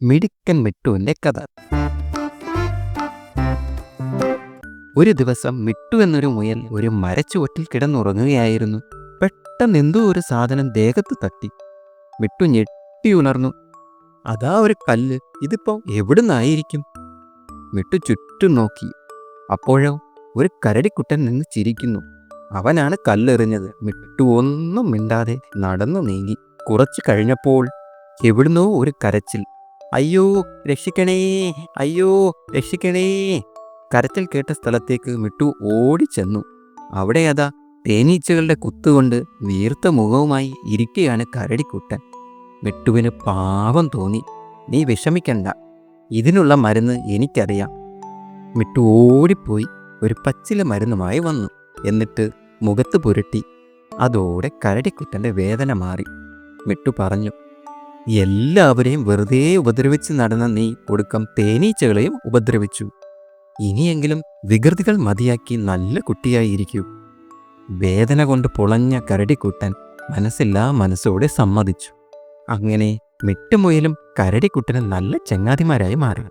മിടുക്കൻ മിട്ടുവിൻ്റെ കഥ. ഒരു ദിവസം മിട്ടു എന്നൊരു മുയൽ ഒരു മരച്ചുവട്ടിൽ കിടന്നുറങ്ങുകയായിരുന്നു. പെട്ടെന്ന് എന്തോ ഒരു സാധനം ദേഹത്ത് തട്ടി. മിട്ടു ഞെട്ടി ഉണർന്നു. അതാ ഒരു കല്ല്. ഇതിപ്പോ എവിടുന്നായിരിക്കും? മിട്ടു ചുറ്റും നോക്കി. അപ്പോഴോ ഒരു കരടിക്കുട്ടൻ നിന്ന് ചിരിക്കുന്നു. അവനാണ് കല്ലെറിഞ്ഞത്. മിട്ടു ഒന്നും മിണ്ടാതെ നടന്നു നീങ്ങി. കുറച്ചു കഴിഞ്ഞപ്പോൾ എവിടുന്നോ ഒരു കരച്ചിൽ. അയ്യോ രക്ഷിക്കണേ, അയ്യോ രക്ഷിക്കണേ. കരച്ചിൽ കേട്ട സ്ഥലത്തേക്ക് മിട്ടു ഓടിച്ചെന്നു. അവിടെ അതാ തേനീച്ചകളുടെ കുത്തുകൊണ്ട് വീർത്ത മുഖവുമായി ഇരിക്കുകയാണ് കരടിക്കുട്ടൻ. മിട്ടുവിന് പാവം തോന്നി. നീ വിഷമിക്കണ്ട, ഇതിനുള്ള മരുന്ന് എനിക്കറിയാം. മിട്ടു ഓടിപ്പോയി ഒരു പച്ചില മരുന്നുമായി വന്നു. എന്നിട്ട് മുഖത്ത് പുരട്ടി. അതോടെ കരടിക്കുട്ടൻ്റെ വേദന മാറി. മിട്ടു പറഞ്ഞു, എല്ലാവരെയും വെറുതെ ഉപദ്രവിച്ച് നടന്ന നീ ഒടുക്കം തേനീച്ചകളെയും ഉപദ്രവിച്ചു. ഇനിയെങ്കിലും വികൃതികൾ മതിയാക്കി നല്ല കുട്ടിയായിരിക്കൂ. വേദന കൊണ്ട് പൊളഞ്ഞ കരടിക്കുട്ടൻ മനസ്സില്ലാ മനസ്സോടെ സമ്മതിച്ചു. അങ്ങനെ മിട്ടുമുയലും കരടിക്കുട്ടനും നല്ല ചങ്ങാതിമാരായി മാറി.